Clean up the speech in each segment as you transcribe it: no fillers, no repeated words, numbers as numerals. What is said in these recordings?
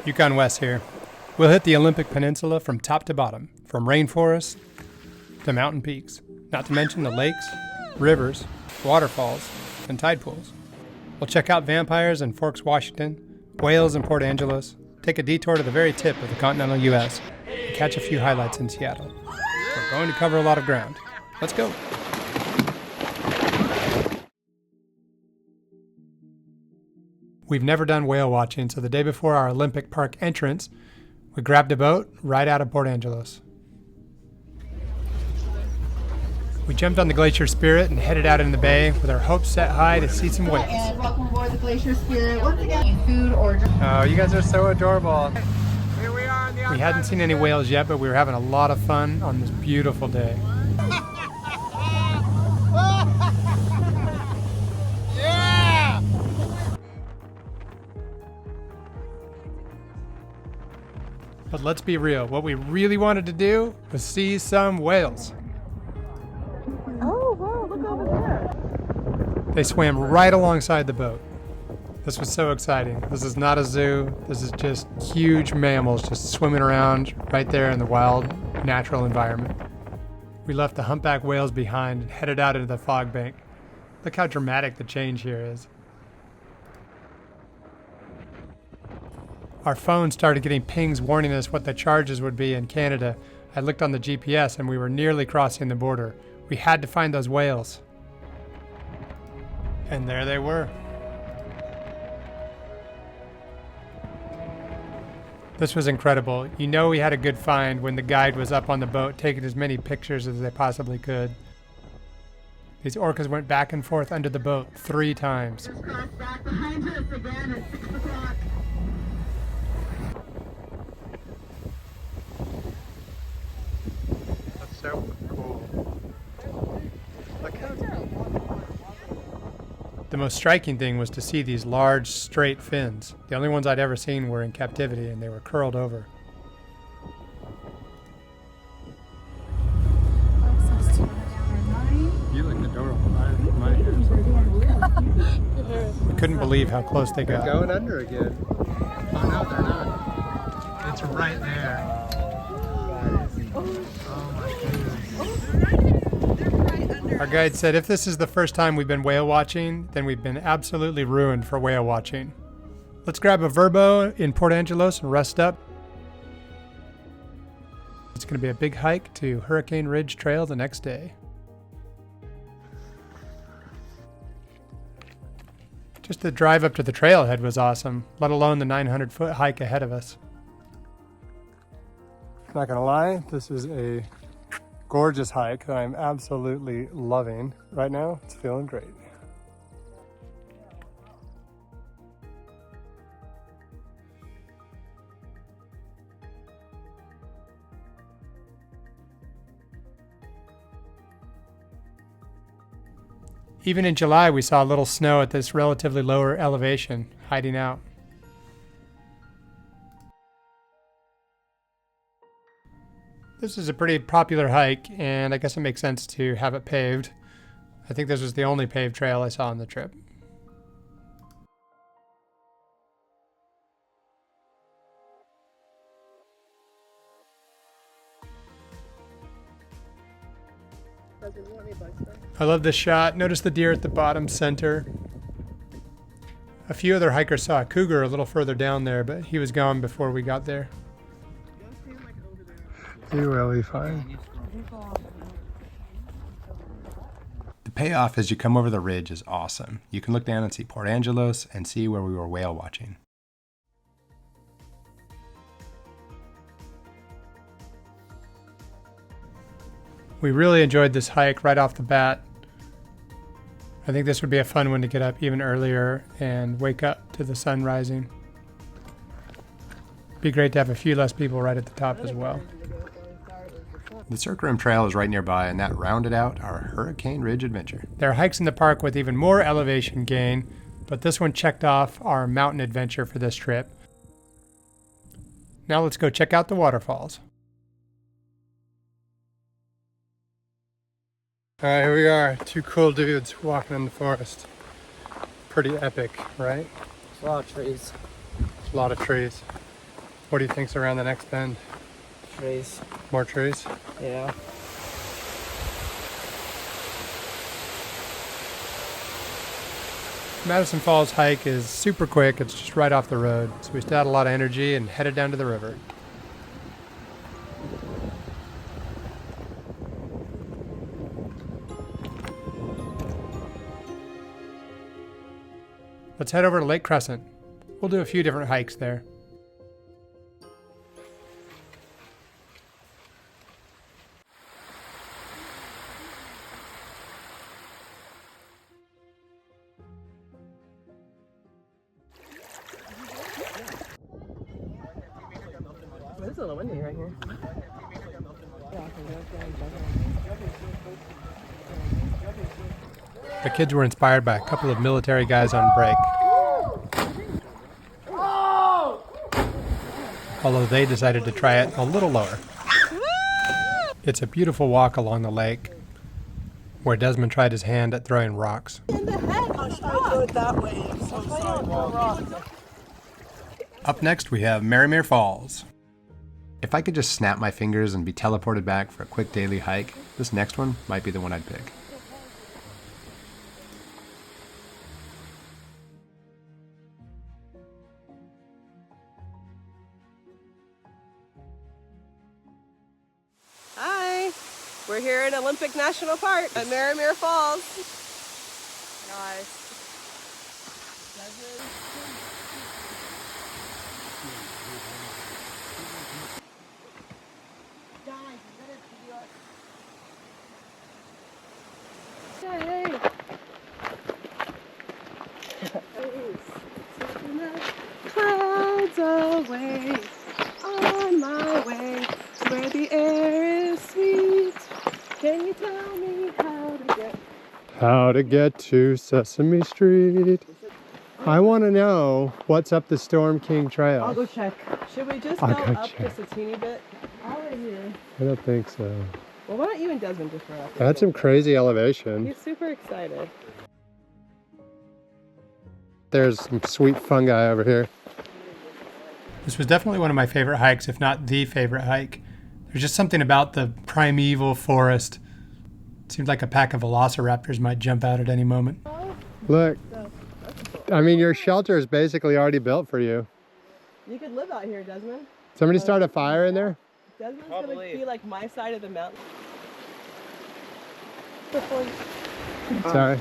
Yukon West here. We'll hit the Olympic Peninsula from top to bottom, from rainforests to mountain peaks, not to mention the lakes, rivers, waterfalls, and tide pools. We'll check out vampires in Forks, Washington, whales in Port Angeles, take a detour to the very tip of the continental U.S., and catch a few highlights in Seattle. We're going to cover a lot of ground. Let's go. We've never done whale watching, so the day before our Olympic Park entrance, we grabbed a boat right out of Port Angeles. We jumped on the Glacier Spirit and headed out in the bay with our hopes set high to see some whales. And welcome aboard the Glacier Spirit. Once again, food or drink. Oh, you guys are so adorable. Here we are on the We hadn't seen any whales yet, but we were having a lot of fun on this beautiful day. Yeah! But let's be real, what we really wanted to do was see some whales. Oh, wow, look over there. They swam right alongside the boat. This was so exciting. This is not a zoo. This is just huge mammals just swimming around right there in the wild, natural environment. We left the humpback whales behind and headed out into the fog bank. Look how dramatic the change here is. Our phone started getting pings warning us what the charges would be in Canada. I looked on the GPS and we were nearly crossing the border. We had to find those whales. And there they were. This was incredible. You know we had a good find when the guide was up on the boat taking as many pictures as they possibly could. These orcas went back and forth under the boat 3 times. Just cross back behind us again at 6 o'clock. That's so cool. Look how The most striking thing was to see these large, straight fins. The only ones I'd ever seen were in captivity, and they were curled over. You look adorable. We couldn't believe how close they got. They're going under again. Oh no, they're not. It's right there. Oh my goodness. Our guide said if this is the first time we've been whale watching, then we've been absolutely ruined for whale watching. Let's grab a Verbo in Port Angeles and rest up. It's going to be a big hike to Hurricane Ridge Trail the next day. Just the drive up to the trailhead was awesome, let alone the 900-foot hike ahead of us. Not gonna lie, this is a gorgeous hike that I'm absolutely loving. Right now, it's feeling great. Even in July, we saw a little snow at this relatively lower elevation, hiding out. This is a pretty popular hike, and I guess it makes sense to have it paved. I think this was the only paved trail I saw on the trip. I love this shot. Notice the deer at the bottom center. A few other hikers saw a cougar a little further down there, but he was gone before we got there. You will be fine. The payoff as you come over the ridge is awesome. You can look down and see Port Angeles and see where we were whale watching. We really enjoyed this hike right off the bat. I think this would be a fun one to get up even earlier and wake up to the sun rising. Be great to have a few less people right at the top as well. The Cirque Rim Trail is right nearby, and that rounded out our Hurricane Ridge adventure. There are hikes in the park with even more elevation gain, but this one checked off our mountain adventure for this trip. Now let's go check out the waterfalls. Alright, here we are. 2 cool dudes walking in the forest. Pretty epic, right? A lot of trees. A lot of trees. What do you think's around the next bend? Trees. More trees? Yeah. Madison Falls hike is super quick. It's just right off the road. So we still had a lot of energy and headed down to the river. Let's head over to Lake Crescent. We'll do a few different hikes there. It's a little windy right here. The kids were inspired by a couple of military guys on break. Although they decided to try it a little lower. It's a beautiful walk along the lake where Desmond tried his hand at throwing rocks. In the head. I'll try to go it that way. I'm so sorry. Up next, we have Marymere Falls. If I could just snap my fingers and be teleported back for a quick daily hike, this next one might be the one I'd pick. Hi. We're here in Olympic National Park at Marymere Falls. Guys. Clouds away, on my way, where the air is sweet. Can you tell me How to get to Sesame Street. I want to know what's up the Storm King Trail. I'll go check. Should we just go I'll go up check. just a teeny bit? Right here. I don't think so. Well, why don't you and Desmond just run up? That's some crazy elevation. He's super excited. There's some sweet fungi over here. This was definitely one of my favorite hikes, if not the favorite hike. There's just something about the primeval forest. It seems like a pack of velociraptors might jump out at any moment. Look, I mean, your shelter is basically already built for you. You could live out here, Desmond. Somebody start a fire in there? Desmond's gonna be like my side of the mountain. Sorry.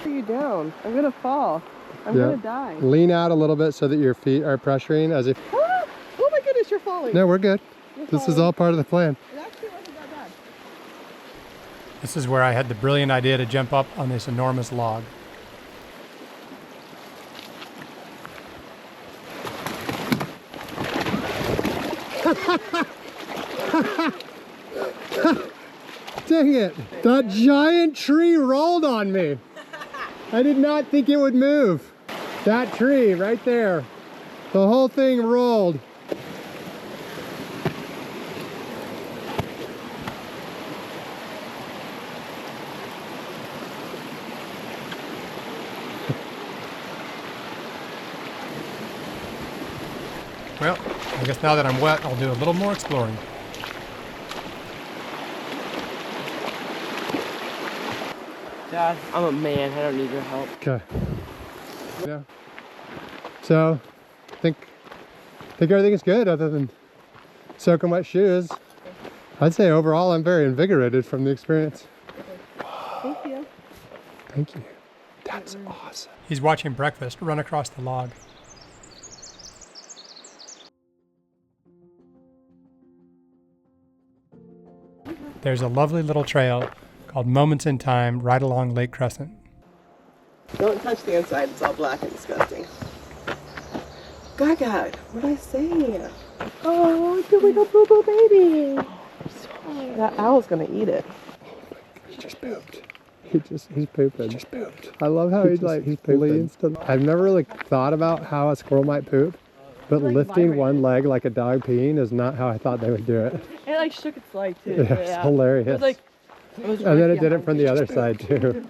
Are you down? I'm gonna fall. I'm gonna die. Lean out a little bit so that your feet are pressuring as if... Ah! Oh my goodness, you're falling. No, we're good. You're This is falling. all part of the plan. It actually wasn't that bad. This is where I had the brilliant idea to jump up on this enormous log. Dang it! That giant tree rolled on me. I did not think it would move. That tree right there. The whole thing rolled. Well, I guess now that I'm wet, I'll do a little more exploring. Dad, I'm a man. I don't need your help. Okay. Yeah. So, think everything is good other than soaking wet shoes. I'd say overall I'm very invigorated from the experience. Thank you. Thank you. That's awesome. He's watching breakfast run across the log. There's a lovely little trail called Moments in Time right along Lake Crescent. Don't touch the inside. It's all black and disgusting. Gaga, what did I say? Oh, it's a little boo-boo baby. That owl's gonna eat it. He just pooped. He's pooping. He just pooped. I love how he leans to... I've never really thought about how a squirrel might poop, but Like lifting vibrated. one leg like a dog peeing is not how I thought they would do it. It like shook its leg too. Yeah, it's hilarious. It was like, it was And then right it did it behind from me. the other side too.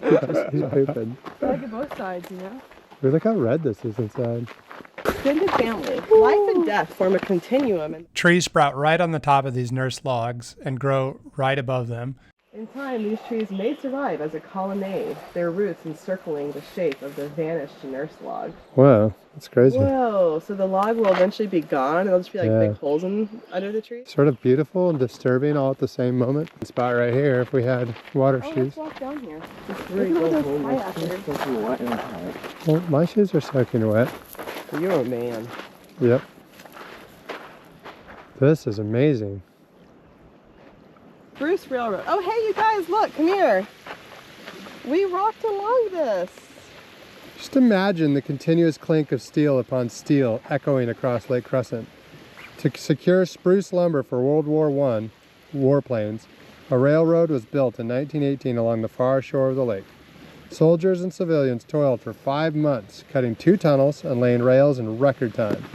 He's pooping. Like at both sides, you know? Look how red this is inside. extended family. Life and death form a continuum. And Trees sprout right on the top of these nurse logs and grow right above them. in time, these trees may survive as a colonnade, their roots encircling the shape of the vanished nurse log. Wow, that's crazy. Whoa, so the log will eventually be gone and there'll just be like big holes under the tree? Sort of beautiful and disturbing all at the same moment. Spot right here if we had water shoes. Let's walk down here. Look at all those kayakers. Well, my shoes are soaking wet. You're a man. Yep. This is amazing. Spruce Railroad. Oh, hey, you guys, look, come here. We rocked along this. Just imagine the continuous clink of steel upon steel echoing across Lake Crescent. To secure spruce lumber for World War I warplanes, a railroad was built in 1918 along the far shore of the lake. Soldiers and civilians toiled for 5 months, cutting 2 tunnels and laying rails in record time.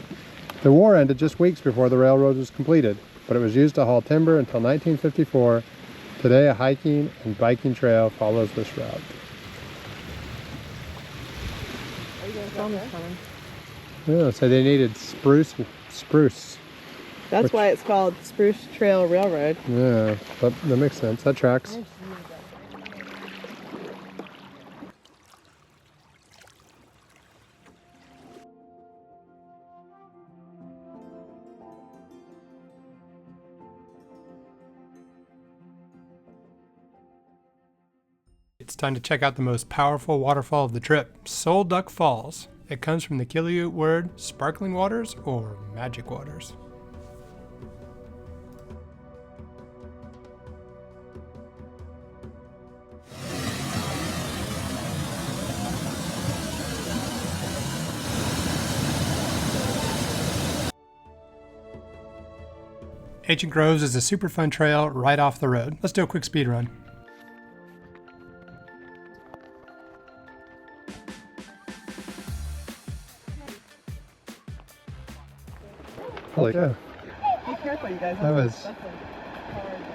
The war ended just weeks before the railroad was completed, but it was used to haul timber until 1954. Today, a hiking and biking trail follows this route. Yeah, so they needed spruce. That's why it's called Spruce Trail Railroad. Yeah, that makes sense. That tracks. It's time to check out the most powerful waterfall of the trip, Soul Duck Falls. It comes from the Quileute word sparkling waters or magic waters. Ancient Groves is a super fun trail right off the road. Let's do a quick speed run. Holy cow. Be careful, you guys. I was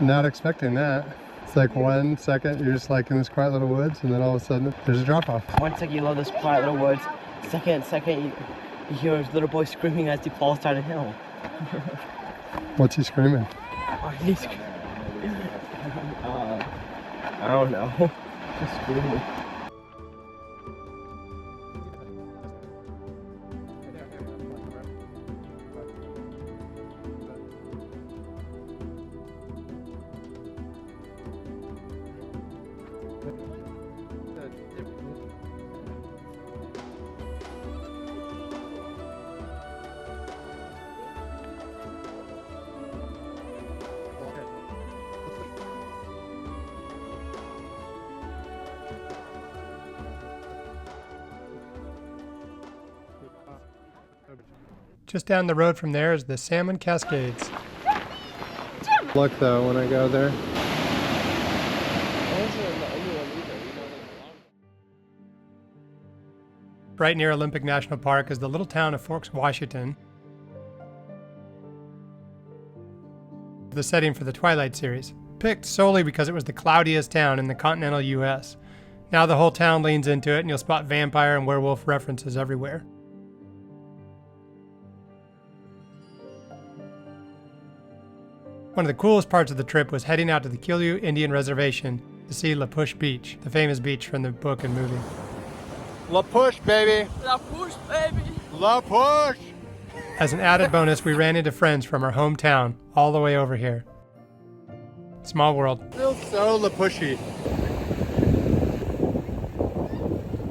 not expecting that. It's like 1 second you're just like in this quiet little woods, and then all of a sudden there's a drop off. 1 second you love this quiet little woods. Second you hear his little boy screaming as he falls down a hill. What's he screaming? He's I don't know. Just screaming. Just down the road from there is the Salmon Cascades. Look though when I go there. Right near Olympic National Park is the little town of Forks, Washington, the setting for the Twilight series, picked solely because it was the cloudiest town in the continental US. Now the whole town leans into it and you'll spot vampire and werewolf references everywhere. One of the coolest parts of the trip was heading out to the Quileute Indian Reservation to see La Push Beach, the famous beach from the book and movie. La push, baby! La push, baby! La push! As an added bonus, we ran into friends from our hometown all the way over here. Small world. Feels so la pushy.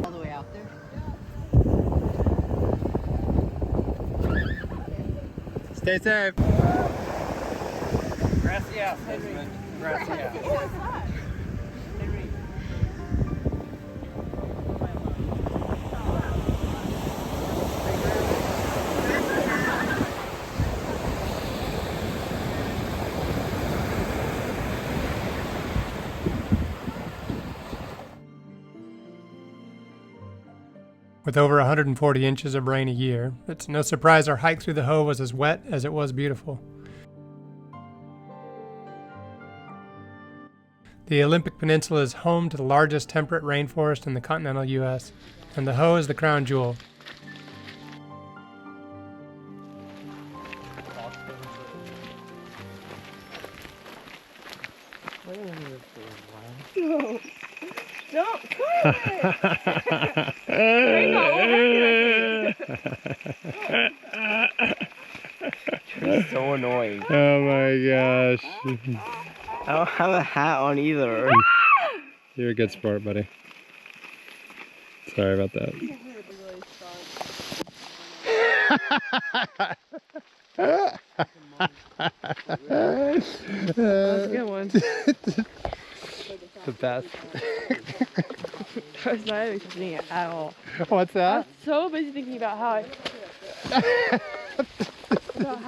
All the way out there. Stay safe. Gracias, Henry. Gracias. With over 140 inches of rain a year, it's no surprise our hike through the Hoh was as wet as it was beautiful. The Olympic Peninsula is home to the largest temperate rainforest in the continental US, and the Hoh is the crown jewel. No. Don't climb it! Hang on, It's so annoying. Oh my gosh. I don't have a hat on either. You're a good sport, buddy. Sorry about that. That's a good one. The best. I was not expecting it at all. What's I that? was so busy thinking about how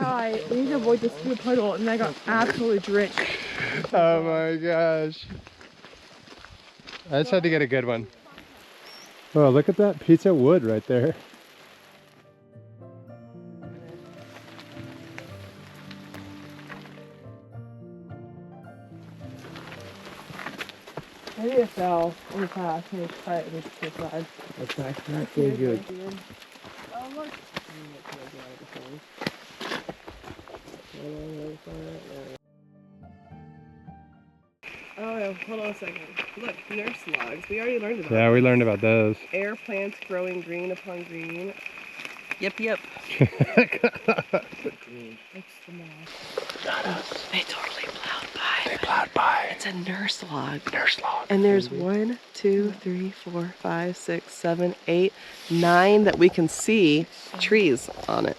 I need to avoid this stupid puddle, and I got absolutely drenched. Oh my gosh. I just had to get a good one. Oh, look at that piece of wood right there. Maybe it fell in the past and it's cut and it's this side. That's actually not so good. Oh, look. Oh, hold on a second. Look, nurse logs. We already learned about Yeah, we learned about those. air plants growing green upon green. Yep. Green. It's the moss. They totally plowed by. They plowed by. It's a nurse log. Nurse log. And there's 1, 2, 3, 4, 5, 6, 7, 8, 9 that we can see trees on it.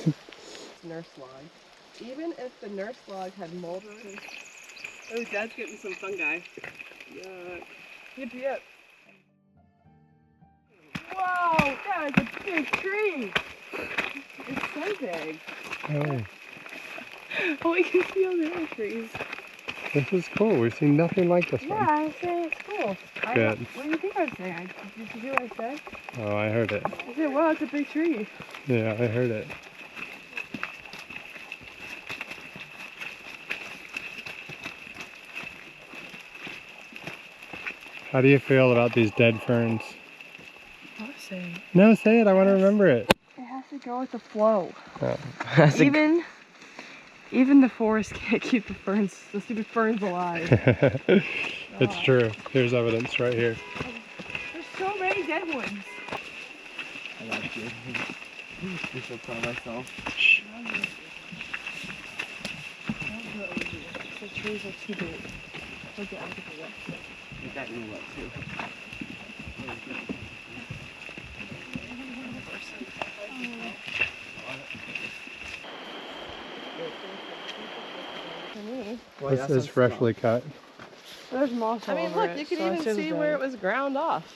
It's a nurse log. Even if the nurse log had mold on it. Oh, Dad's getting some fungi. Yuck. Yep. Whoa, that is a big tree. It's so big. Oh, Oh, we can see all the other trees. this is cool. We've seen nothing like this Yeah, one. I say it's cool. Good. What do you think I'd say? Did you hear what I said? Oh, I heard it. I said, wow, it's a big tree. Yeah, I heard it. How do you feel about these dead ferns? I'll say. No, say it. I want to remember it. It has to go with the flow. Oh. Even the forest can't keep the stupid ferns alive. It's true. Here's evidence right here. There's so many dead ones. I like you. I'm so proud of myself. The trees are too big. Look at the wet. You got me wet too. This is freshly cut. There's moss all over look, it, you can so I even assume see it's where it dead. was ground off.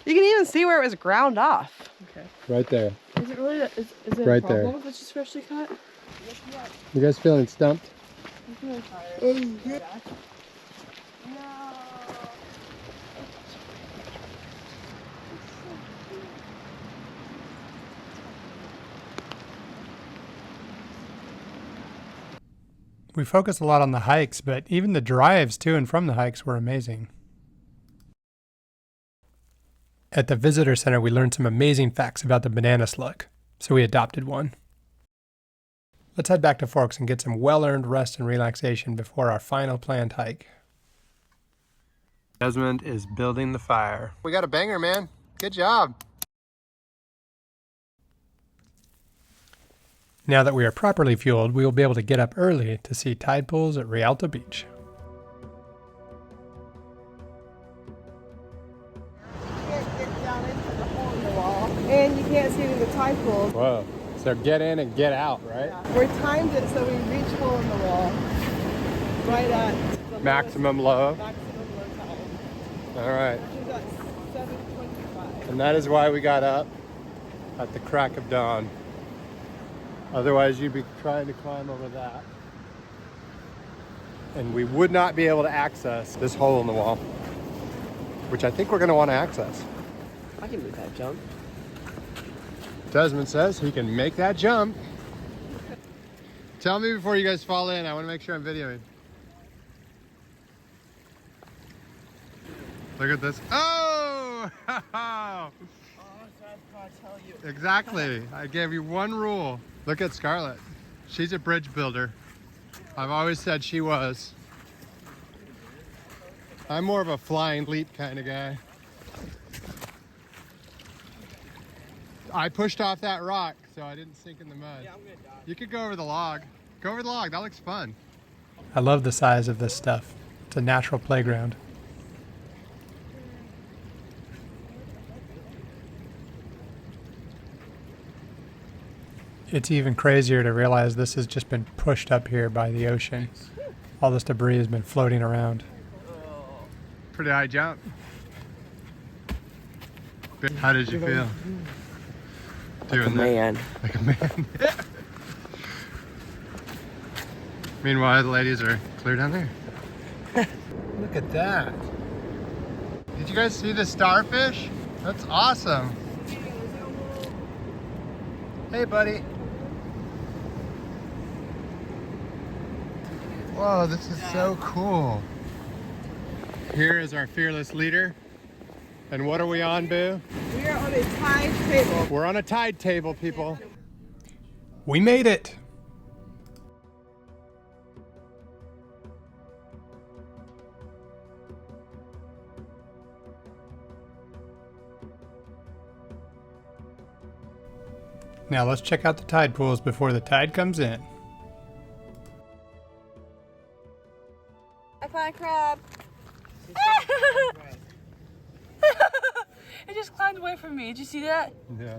You can even see where it was ground off. Okay. Right there. Is it really? Is it Right a there. problem if it's just freshly cut? You guys feeling stumped? I'm feeling tired. We focused a lot on the hikes, but even the drives to and from the hikes were amazing. At the visitor center, we learned some amazing facts about the banana slug, so we adopted one. Let's head back to Forks and get some well-earned rest and relaxation before our final planned hike. Desmond is building the fire. We got a banger, man. Good job. Now that we are properly fueled, we will be able to get up early to see tide pools at Rialto Beach. And you can't see it in the tide pool. Whoa. So get in and get out, right? We timed it so we reach hole in the wall. Right at the Maximum low. maximum low tide. All right. Which is at 7:25. And that is why we got up at the crack of dawn. Otherwise, you'd be trying to climb over that. And we would not be able to access this hole in the wall, which I think we're going to want to access. I can make that jump. Desmond says he can make that jump. Tell me before you guys fall in. I want to make sure I'm videoing. Look at this. Oh! Exactly. I gave you one rule. Look at Scarlett. She's a bridge builder. I've always said she was. I'm more of a flying leap kind of guy. I pushed off that rock, so I didn't sink in the mud. Yeah, I'm gonna die. You could go over the log. Go over the log, that looks fun. I love the size of this stuff. It's a natural playground. It's even crazier to realize this has just been pushed up here by the ocean. All this debris has been floating around. Pretty high jump. How did you feel? Doing Man. that? Like a man. Meanwhile, the ladies are clear down there. Look at that. Did you guys see the starfish? That's awesome. Hey, buddy. Whoa, this is so cool. Here is our fearless leader. And what are we on, Boo? We are on a tide table. We're on a tide table, people. We made it! Now let's check out the tide pools before the tide comes in. I found a crab. It just climbed away from me. Did you see that? Yeah.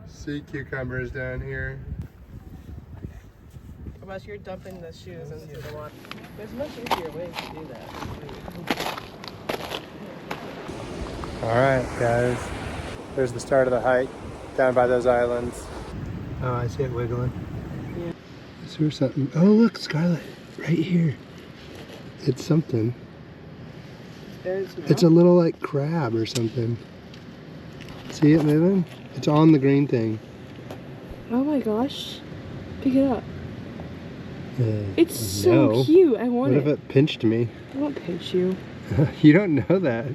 Sea cucumbers down here. Unless you're dumping the shoes into the water. There's much easier ways to do that. All right, guys. There's the start of the hike down by those islands. Oh, I see it wiggling. Yeah. Is there something? Oh, look, Scarlett, right here. It's something. It's a little like crab or something. See it moving? It's on the green thing. Oh my gosh. Pick it up. It's so no. cute. I want What it. if it pinched me? I won't pinch you. You don't know that.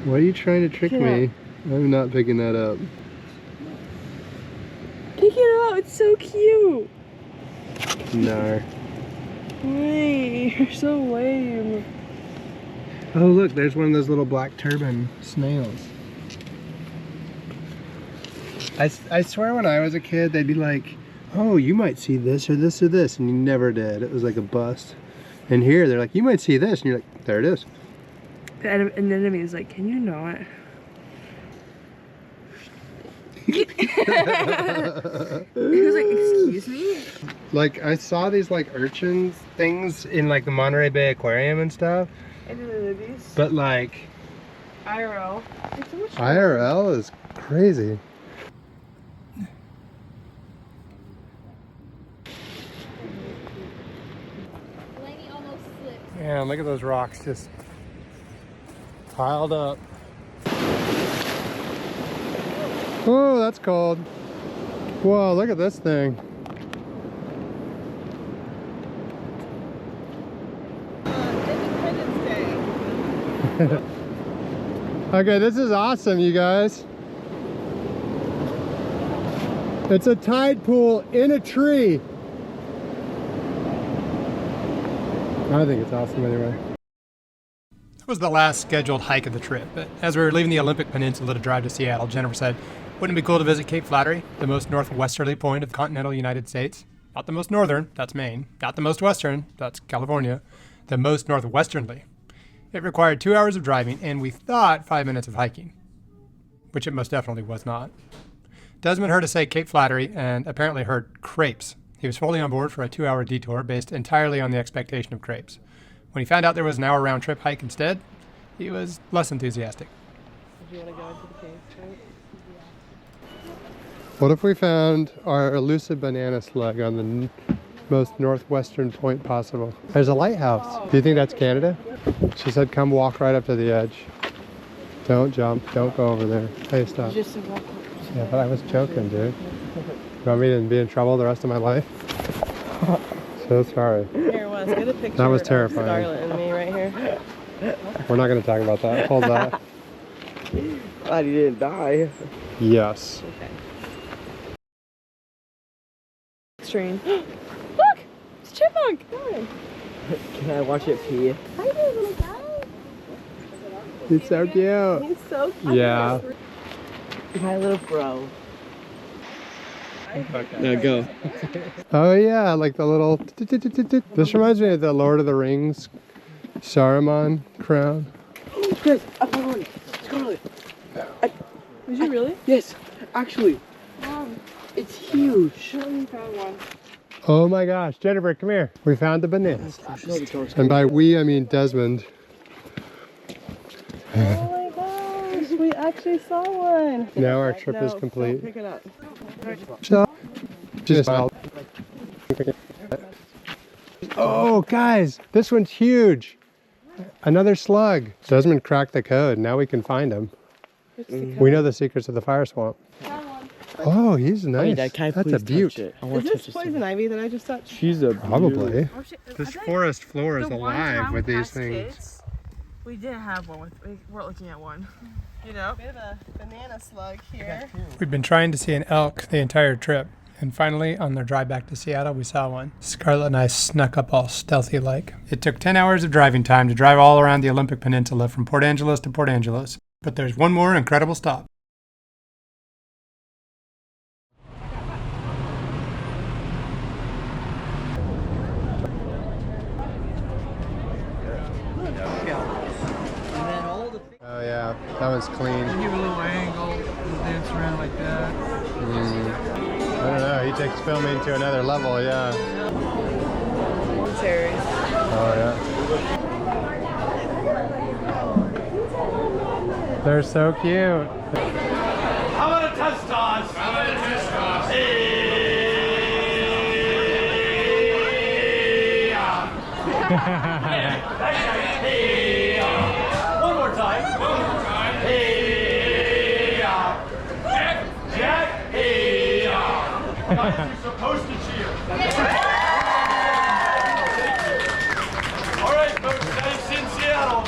Why are you trying to trick Pick it me? I'm not picking that up. Pick it up. It's so cute. No. Wait, you're so lame. Oh, look, there's one of those little black turban snails. I swear when I was a kid, they'd be like, oh, you might see this or this or this, and you never did. It was like a bust. And here, they're like, you might see this, and you're like, there it is. The enemy is like, can you not? He was like, excuse me? Like, I saw these like urchins things in like the Monterey Bay Aquarium and stuff, I did these. but like, IRL. It's so much fun. IRL is crazy. Man, look at those rocks just piled up. Oh, that's cold. Whoa, look at this thing. Independence Day. Okay, this is awesome, you guys. It's a tide pool in a tree. I think it's awesome anyway. That was the last scheduled hike of the trip, but as we were leaving the Olympic Peninsula to drive to Seattle, Jennifer said, wouldn't it be cool to visit Cape Flattery, the most northwesterly point of the continental United States? Not the most northern, that's Maine. Not the most western, that's California. The most northwesternly. It required 2 hours of driving, and we thought 5 minutes of hiking, which it most definitely was not. Desmond heard us say Cape Flattery and apparently heard crepes. He was fully on board for a 2-hour detour based entirely on the expectation of crepes. When he found out there was an hour round trip hike instead, he was less enthusiastic. Do you want to go into the cave, right? What if we found our elusive banana slug on the most northwestern point possible? There's a lighthouse. Do you think that's Canada? She said come walk right up to the edge. Don't jump, don't go over there. Hey, stop. Just to walk. Yeah, but I was joking, dude. You want me to be in trouble the rest of my life? So sorry. Here, Wes, get a picture That was of terrifying. Scarlett and me right here. We're not going to talk about that. Hold that. Glad he didn't die. Yes. Okay. strain. Look! It's a chipmunk! Can I watch it pee? Hi there, little guy. He's so cute. He's so cute. Yeah. My little bro. Now go. Oh yeah, like the little. This reminds me of the Lord of the Rings, Saruman crown. Chris, I found one. Scarlet. Did you really? Yes, actually. It's huge. We found one. Oh my gosh, Jennifer, come here. We found the bananas. And by we, I mean Desmond. Oh my gosh, we actually saw one. Now our trip is complete. Pick it up. Oh, guys, this one's huge. Another slug. Desmond cracked the code. Now we can find him. We know the secrets of the fire swamp. Oh, he's nice. That's a beaut. Is this poison ivy that I just touched? She's a Probably. Oh, shit. This forest floor is alive with these things. We didn't have one. We weren't looking at one. You know? Bit of a banana slug here. We've been trying to see an elk the entire trip, and finally, on their drive back to Seattle, we saw one. Scarlett and I snuck up all stealthy-like. It took 10 hours of driving time to drive all around the Olympic Peninsula from Port Angeles to Port Angeles. But there's one more incredible stop. Oh yeah, that one's clean. Give a little angle, dance around like that. I don't know, he takes filming to another level, yeah. Cherries. Oh yeah. They're so cute. How about a test toss? How about a test toss? One more time. One more time. Jack, Jack, guys, you're supposed to cheer. All right, folks, safe in Seattle.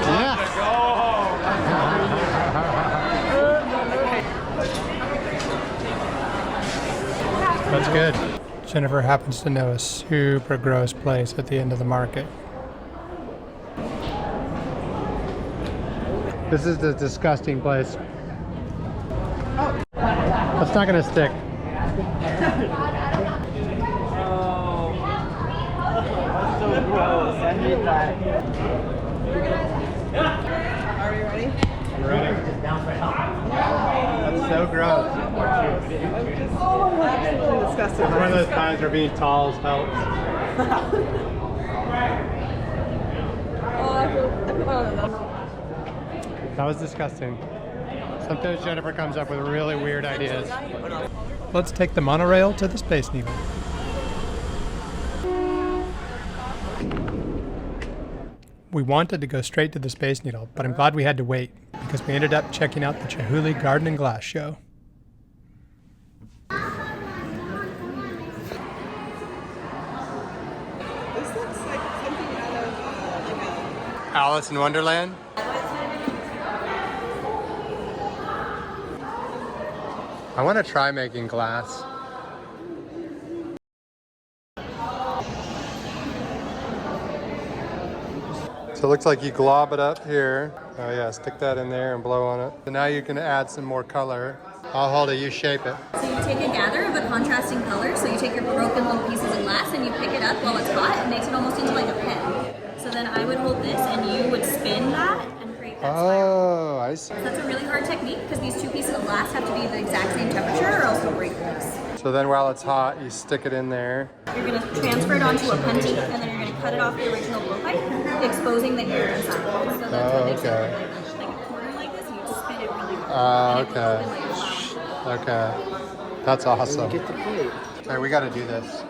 Yeah. Go home. That's good. Jennifer happens to know a super gross place at the end of the market. This is the disgusting place. That's not gonna stick. So gross. I hate that. Are we ready? Ready? That's so gross. Absolutely disgusting. It's one of those times where being tall helps. That was disgusting. Sometimes Jennifer comes up with really weird ideas. Let's take the monorail to the Space Needle. We wanted to go straight to the Space Needle, but I'm glad we had to wait because we ended up checking out the Chihuly Garden and Glass show. This looks like something out of Alice in Wonderland? I want to try making glass. So it looks like you glob it up here. Oh yeah, stick that in there and blow on it. So now you can add some more color. I'll hold it, you shape it. So you take a gather of a contrasting color, so you take your broken little pieces of glass and you pick it up while it's hot. It makes it almost into like a pen. So then I would hold this and you would spin that and create that spiral. Oh, I see. So that's a really hard technique because these two pieces of glass have to be the exact same temperature or else you'll break this. So then while it's hot, you stick it in there. You're going to transfer it onto a punty and then you're going to cut it off the original blowpipe, exposing the air inside. So that's what makes it okay. like a corner like this and you just spin it really hard. And it will Okay. open like a flower. Okay. That's awesome. Get the plate. Okay, we got to do this.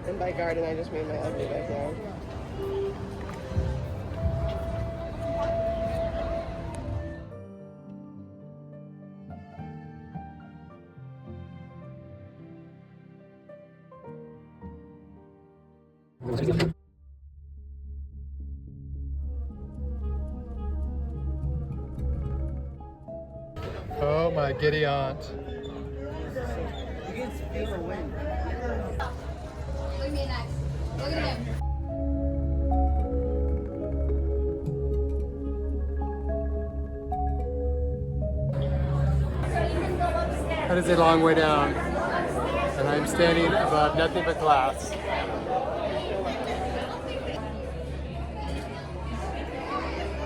And by garden, I just mean my ugly backyard. Oh my giddy aunt. You can feel the wind. Look at me next. Look at him. That is a long way down, and I'm standing above nothing but glass.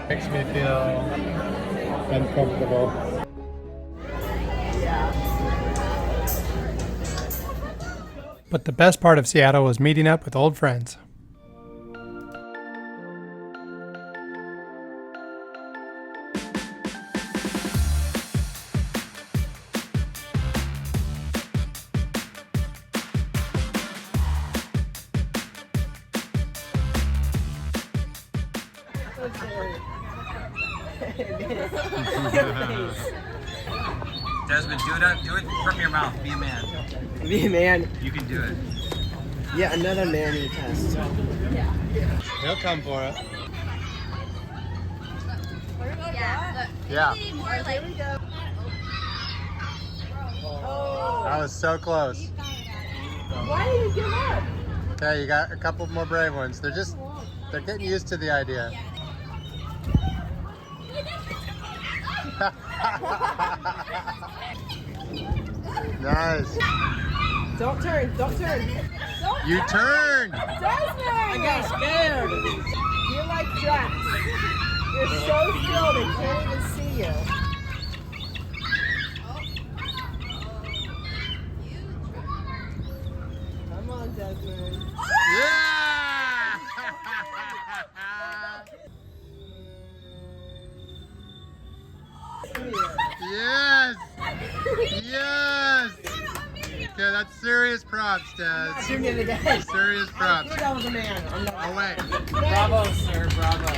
Makes me feel uncomfortable. But the best part of Seattle was meeting up with old friends. Desmond, do it from your mouth. Be a man. Be a man. You can do it. Yeah, another manly test. He'll come for it. Yeah. Yeah. More like. That was so close. Why did you give up? Okay, you got a couple more brave ones. They're getting used to the idea. Nice. Don't turn. You turned. Desmond! I got scared. You're like trapped. You're so still they can't even see you. Come on, Desmond. Yeah! Yes! Yes! Okay, that's serious props, Dad. Shoot it again. Serious props. That was a man. I'm not. Oh, wait. Bravo, sir. Bravo.